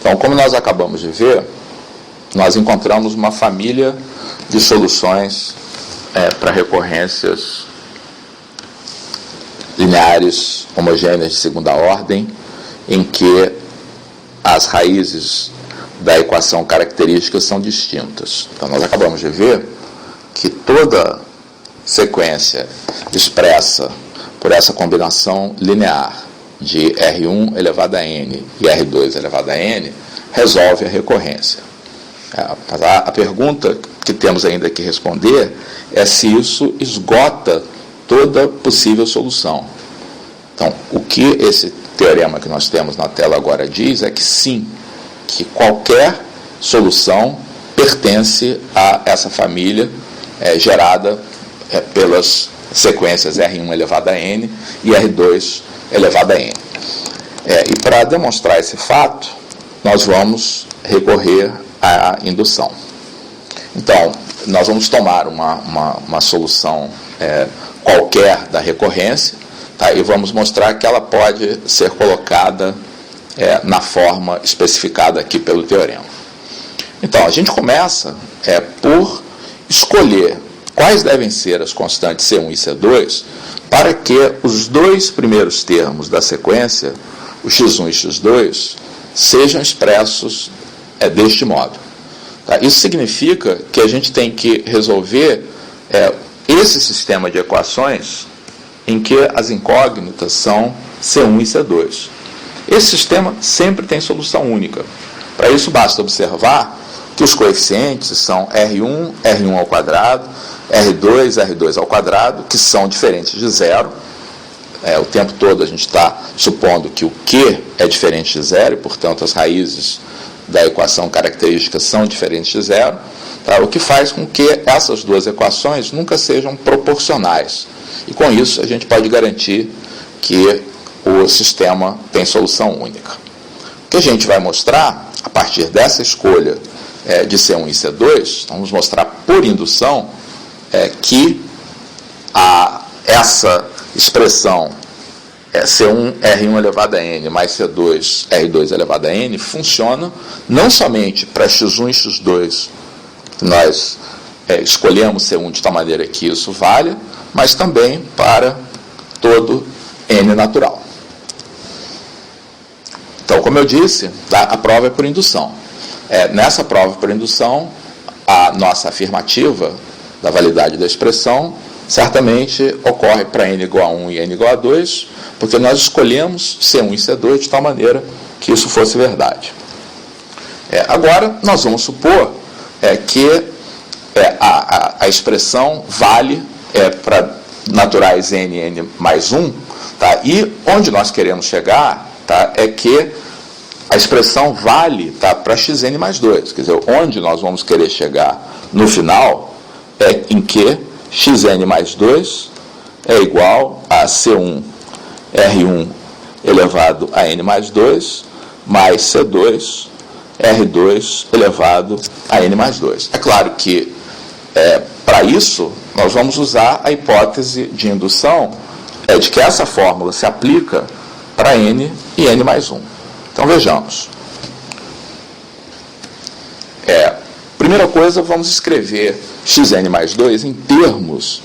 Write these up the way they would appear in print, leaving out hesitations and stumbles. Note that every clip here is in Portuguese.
Então, como nós acabamos de ver, nós encontramos uma família de soluções para recorrências lineares homogêneas de segunda ordem, em que as raízes da equação característica são distintas. Então, nós acabamos de ver que toda sequência expressa por essa combinação linear de R1 elevado a n e R2 elevado a n resolve a recorrência. A pergunta que temos ainda que responder é se isso esgota toda possível solução. Então, o que esse teorema que nós temos na tela agora diz é que sim, que qualquer solução pertence a essa família gerada pelas sequências R1 elevado a n e R2 elevado a n. E para demonstrar esse fato, nós vamos recorrer à indução. Então, nós vamos tomar uma solução qualquer da recorrência, tá? E vamos mostrar que ela pode ser colocada na forma especificada aqui pelo teorema. Então, a gente começa por escolher quais devem ser as constantes C1 e C2 para que os dois primeiros termos da sequência, o x1 e x2, sejam expressos deste modo. Tá? Isso significa que a gente tem que resolver esse sistema de equações em que as incógnitas são C1 e C2. Esse sistema sempre tem solução única. Para isso, basta observar que os coeficientes são R1, R1 ao quadrado, R2, R2 ao quadrado, que são diferentes de zero. O tempo todo a gente está supondo que o Q é diferente de zero, e, portanto, as raízes da equação característica são diferentes de zero, tá? O que faz com que essas duas equações nunca sejam proporcionais. E, com isso, a gente pode garantir que o sistema tem solução única. O que a gente vai mostrar, a partir dessa escolha de C1 e C2, vamos mostrar por indução que essa expressão C1 R1 elevado a n mais C2 R2 elevado a n funciona não somente para x1 e x2, nós escolhemos C1 de tal maneira que isso valha, mas também para todo n natural. Então, como eu disse, a prova é por indução. Nessa prova por indução, a nossa afirmativa da validade da expressão certamente ocorre para n igual a 1 e n igual a 2, porque nós escolhemos C1 e C2 de tal maneira que isso fosse verdade. Agora, nós vamos supor que a expressão vale para naturais n e n mais 1, tá? E onde nós queremos chegar, tá, é que a expressão vale, tá, para xn mais 2. Quer dizer, onde nós vamos querer chegar no final é em que xn mais 2 é igual a C1 R1 elevado a n mais 2 mais C2 R2 elevado a n mais 2. É claro que, para isso, nós vamos usar a hipótese de indução de que essa fórmula se aplica para n e n mais 1. Então, vejamos. Primeira coisa, vamos escrever xn mais 2 em termos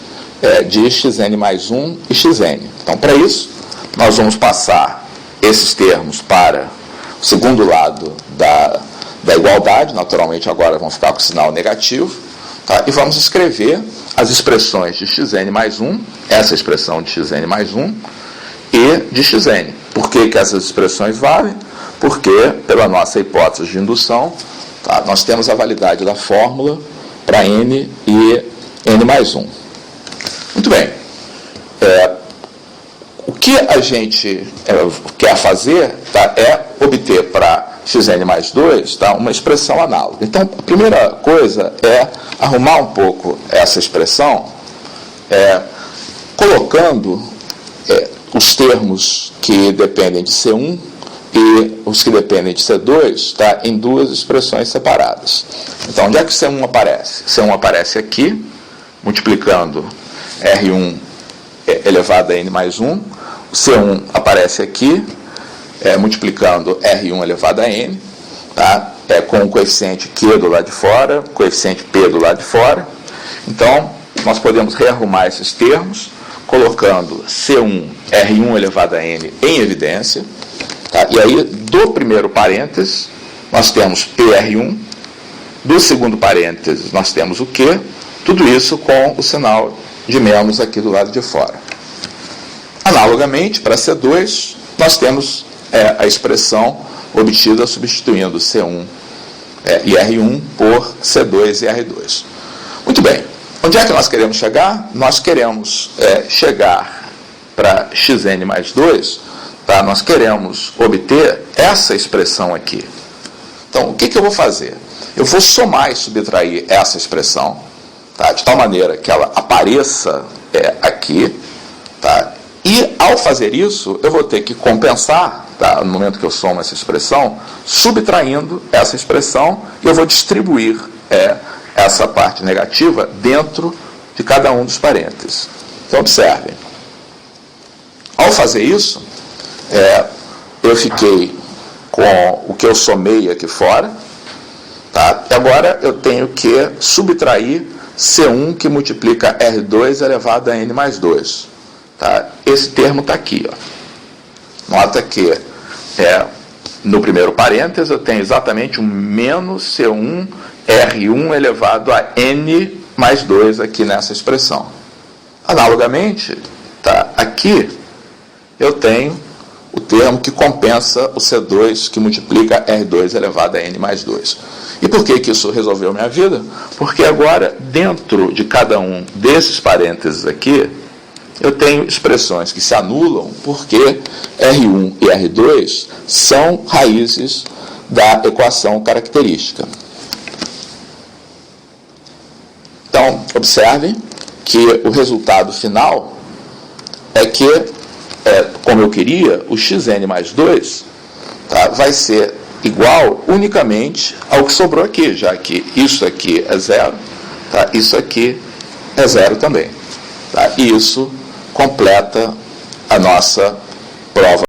de xn mais 1 e xn. Então, para isso, nós vamos passar esses termos para o segundo lado da igualdade. Naturalmente, agora vão ficar com o sinal negativo. Tá? E vamos escrever as expressões de xn mais 1, essa expressão de xn mais 1, e de xn. Por que essas expressões valem? Porque, pela nossa hipótese de indução, tá, nós temos a validade da fórmula para n e n mais 1. Muito bem. O que a gente quer fazer, tá, é obter para xn mais 2, tá, uma expressão análoga. Então, a primeira coisa é arrumar um pouco essa expressão, colocando os termos que dependem de C1 e os que dependem de C2, tá, em duas expressões separadas. Então, onde é que C1 aparece? C1 aparece aqui, multiplicando R1 elevado a n mais 1. O C1 aparece aqui, multiplicando R1 elevado a n. tá? Com o coeficiente Q do lado de fora, coeficiente P do lado de fora. Então, nós podemos rearrumar esses termos, colocando C1 R1 elevado a N em evidência. Tá? E aí, do primeiro parênteses, nós temos PR1, do segundo parênteses, nós temos o Q, tudo isso com o sinal de menos aqui do lado de fora. Analogamente, para C2, nós temos a expressão obtida substituindo C1 e R1 por C2 e R2. Muito bem. Onde é que nós queremos chegar? Nós queremos chegar para xn mais 2, tá? Nós queremos obter essa expressão aqui. Então, o que eu vou fazer? Eu vou somar e subtrair essa expressão, tá? De tal maneira que ela apareça aqui, tá? E, ao fazer isso, eu vou ter que compensar, tá? No momento que eu somo essa expressão, subtraindo essa expressão, e eu vou distribuir essa parte negativa dentro de cada um dos parênteses. Então, observem. Ao fazer isso, eu fiquei com o que eu somei aqui fora, tá? E agora eu tenho que subtrair C1 que multiplica R2 elevado a N mais 2. Tá? Esse termo está aqui. Ó. Nota que no primeiro parênteses eu tenho exatamente um menos C1 R1 elevado a N mais 2 aqui nessa expressão. Analogamente, tá? Aqui eu tenho o termo que compensa o C2 que multiplica R2 elevado a N mais 2. E por que isso resolveu minha vida? Porque agora, dentro de cada um desses parênteses aqui, eu tenho expressões que se anulam porque R1 e R2 são raízes da equação característica. Então, observem que o resultado final é que, como eu queria, o xn mais 2 tá, vai ser igual unicamente ao que sobrou aqui, já que isso aqui é zero, tá, isso aqui é zero também. Tá, e isso completa a nossa prova.